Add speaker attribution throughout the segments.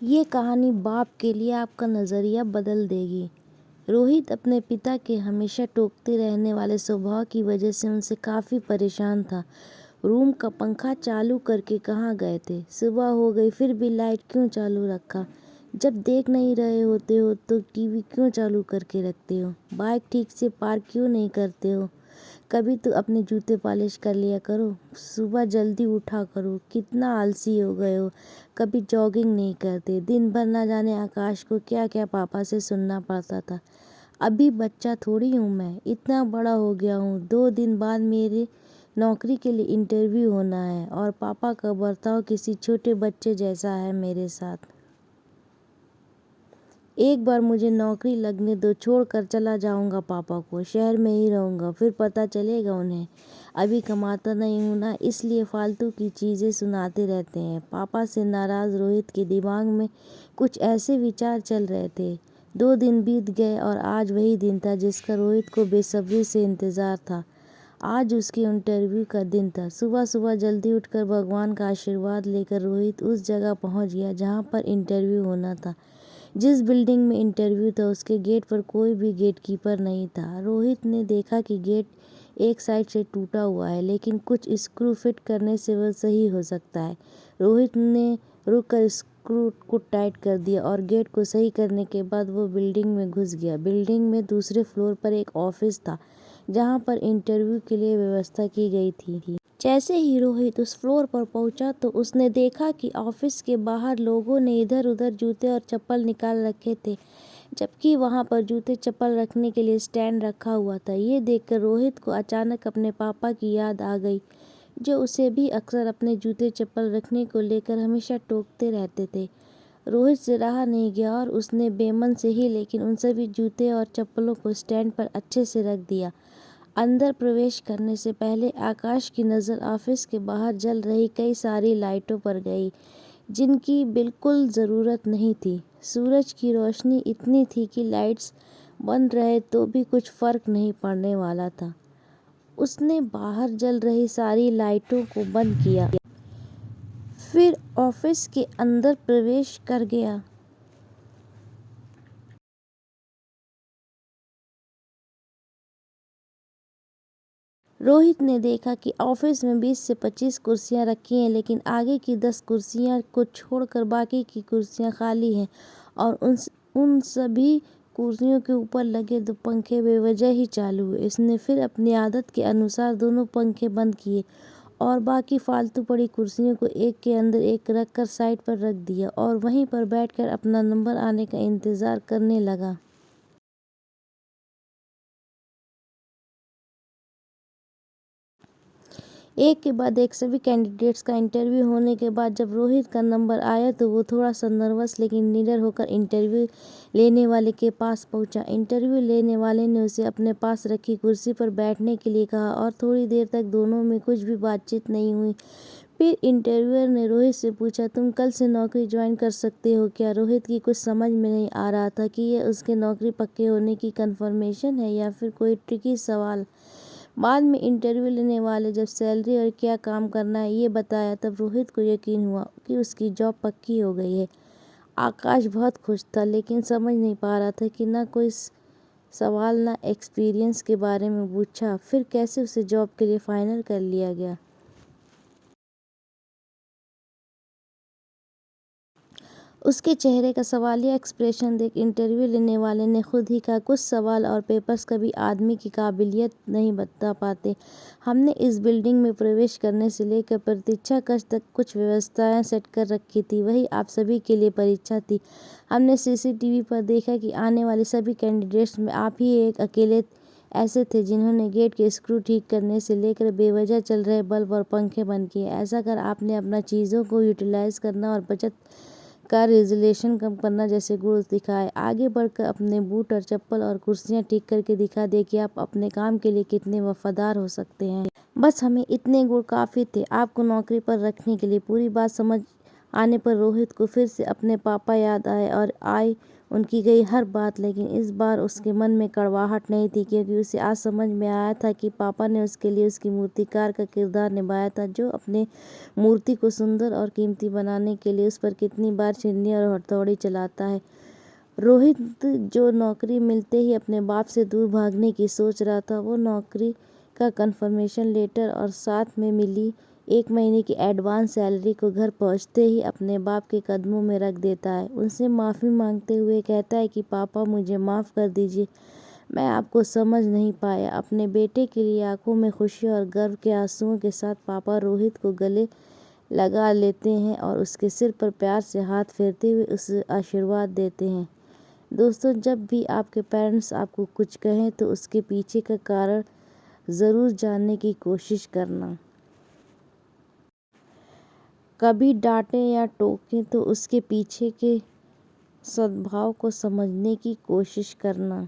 Speaker 1: ये कहानी बाप के लिए आपका नज़रिया बदल देगी। रोहित अपने पिता के हमेशा टोकते रहने वाले स्वभाव की वजह से उनसे काफ़ी परेशान था। रूम का पंखा चालू करके कहाँ गए थे? सुबह हो गई फिर भी लाइट क्यों चालू रखा? जब देख नहीं रहे होते हो तो टीवी क्यों चालू करके रखते हो? बाइक ठीक से पार्क क्यों नहीं करते हो? कभी तो अपने जूते पॉलिश कर लिया करो, सुबह जल्दी उठा करो, कितना आलसी हो गए हो। कभी जॉगिंग नहीं करते, दिन भर ना जाने आकाश को क्या क्या पापा से सुनना पड़ता था। अभी बच्चा थोड़ी हूँ मैं, इतना बड़ा हो गया हूँ। 2 दिन बाद मेरे नौकरी के लिए इंटरव्यू होना है और पापा का बर्ताव किसी छोटे बच्चे जैसा है मेरे साथ। एक बार मुझे नौकरी लगने दो, छोड़कर चला जाऊंगा पापा को, शहर में ही रहूंगा, फिर पता चलेगा उन्हें। अभी कमाता नहीं हूं ना, इसलिए फालतू की चीज़ें सुनाते रहते हैं। पापा से नाराज़ रोहित के दिमाग में कुछ ऐसे विचार चल रहे थे। 2 दिन बीत गए और आज वही दिन था जिसका रोहित को बेसब्री से इंतज़ार था। आज उसके इंटरव्यू का दिन था। सुबह सुबह जल्दी उठकर भगवान का आशीर्वाद लेकर रोहित उस जगह पहुंच गया जहां पर इंटरव्यू होना था। जिस बिल्डिंग में इंटरव्यू था उसके गेट पर कोई भी गेट कीपर नहीं था। रोहित ने देखा कि गेट एक साइड से टूटा हुआ है, लेकिन कुछ स्क्रू फिट करने से वह सही हो सकता है। रोहित ने रुककर स्क्रू को टाइट कर दिया और गेट को सही करने के बाद वो बिल्डिंग में घुस गया। बिल्डिंग में दूसरे फ्लोर पर एक ऑफिस था जहाँ पर इंटरव्यू के लिए व्यवस्था की गई थी। जैसे ही रोहित उस फ्लोर पर पहुंचा तो उसने देखा कि ऑफिस के बाहर लोगों ने इधर उधर जूते और चप्पल निकाल रखे थे, जबकि वहां पर जूते चप्पल रखने के लिए स्टैंड रखा हुआ था। ये देखकर रोहित को अचानक अपने पापा की याद आ गई, जो उसे भी अक्सर अपने जूते चप्पल रखने को लेकर हमेशा टोकते रहते थे। रोहित से रहा नहीं गया और उसने बेमन से ही लेकिन उन सभी जूते और चप्पलों को स्टैंड पर अच्छे से रख दिया। अंदर प्रवेश करने से पहले आकाश की नज़र ऑफिस के बाहर जल रही कई सारी लाइटों पर गई, जिनकी बिल्कुल ज़रूरत नहीं थी। सूरज की रोशनी इतनी थी कि लाइट्स बंद रहे तो भी कुछ फर्क नहीं पड़ने वाला था। उसने बाहर जल रही सारी लाइटों को बंद किया, फिर ऑफिस के अंदर प्रवेश कर गया। रोहित ने देखा कि ऑफिस में 20 से 25 कुर्सियां रखी हैं, लेकिन आगे की 10 कुर्सियां को छोड़कर बाकी की कुर्सियां खाली हैं और उन सभी कुर्सियों के ऊपर लगे 2 पंखे बेवजह ही चालू हुए। इसने फिर अपनी आदत के अनुसार दोनों पंखे बंद किए और बाकी फालतू पड़ी कुर्सियों को एक के अंदर एक रखकर साइड पर रख दिया और वहीं पर बैठकर अपना नंबर आने का इंतज़ार करने लगा। एक के बाद एक सभी कैंडिडेट्स का इंटरव्यू होने के बाद जब रोहित का नंबर आया तो वो थोड़ा सा नर्वस लेकिन निडर होकर इंटरव्यू लेने वाले के पास पहुंचा। इंटरव्यू लेने वाले ने उसे अपने पास रखी कुर्सी पर बैठने के लिए कहा और थोड़ी देर तक दोनों में कुछ भी बातचीत नहीं हुई। फिर इंटरव्यूअर ने रोहित से पूछा, तुम कल से नौकरी ज्वाइन कर सकते हो क्या? रोहित की कुछ समझ में नहीं आ रहा था कि ये उसके नौकरी पक्के होने की कंफर्मेशन है या फिर कोई ट्रिकी सवाल। बाद में इंटरव्यू लेने वाले जब सैलरी और क्या काम करना है ये बताया तब रोहित को यकीन हुआ कि उसकी जॉब पक्की हो गई है। आकाश बहुत खुश था लेकिन समझ नहीं पा रहा था कि ना कोई सवाल ना एक्सपीरियंस के बारे में पूछा। फिर कैसे उसे जॉब के लिए फाइनल कर लिया गया। उसके चेहरे का सवालिया एक्सप्रेशन देख इंटरव्यू लेने वाले ने खुद ही कहा, कुछ सवाल और पेपर्स कभी आदमी की काबिलियत नहीं बता पाते। हमने इस बिल्डिंग में प्रवेश करने से लेकर प्रतीक्षा कक्ष तक कुछ व्यवस्थाएं सेट कर रखी थी, वही आप सभी के लिए परीक्षा थी। हमने सीसीटीवी पर देखा कि आने वाले सभी कैंडिडेट्स में आप ही एक अकेले ऐसे थे जिन्होंने गेट के स्क्रू ठीक करने से लेकर बेवजह चल रहे बल्ब और पंखे बंद किए। ऐसा कर आपने अपना चीज़ों को यूटिलाइज करना और बचत का रेजोल्यूशन कम करना जैसे गुण दिखाए। आगे बढ़कर अपने बूट और चप्पल और कुर्सियां ठीक करके दिखा दे कि आप अपने काम के लिए कितने वफादार हो सकते हैं। बस हमें इतने गुण काफ़ी थे आपको नौकरी पर रखने के लिए। पूरी बात समझ आने पर रोहित को फिर से अपने पापा याद आए और उनकी गई हर बात। लेकिन इस बार उसके मन में कड़वाहट नहीं थी, क्योंकि उसे आज समझ में आया था कि पापा ने उसके लिए उसकी मूर्तिकार का किरदार निभाया था, जो अपने मूर्ति को सुंदर और कीमती बनाने के लिए उस पर कितनी बार छीननी और हथौड़ी चलाता है। रोहित, जो नौकरी मिलते ही अपने बाप से दूर भागने की सोच रहा था, वो नौकरी का कन्फर्मेशन लेटर और साथ में मिली 1 महीने की एडवांस सैलरी को घर पहुंचते ही अपने बाप के कदमों में रख देता है। उनसे माफ़ी मांगते हुए कहता है कि पापा, मुझे माफ़ कर दीजिए, मैं आपको समझ नहीं पाया। अपने बेटे के लिए आंखों में खुशी और गर्व के आंसुओं के साथ पापा रोहित को गले लगा लेते हैं और उसके सिर पर प्यार से हाथ फेरते हुए उसे आशीर्वाद देते हैं। दोस्तों, जब भी आपके पेरेंट्स आपको कुछ कहें तो उसके पीछे का कारण ज़रूर जानने की कोशिश करना। कभी डांटें या टोकें तो उसके पीछे के सद्भाव को समझने की कोशिश करना।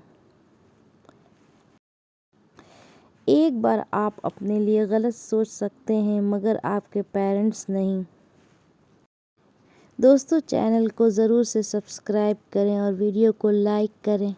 Speaker 1: एक बार आप अपने लिए गलत सोच सकते हैं, मगर आपके पेरेंट्स नहीं। दोस्तों, चैनल को ज़रूर से सब्सक्राइब करें और वीडियो को लाइक करें।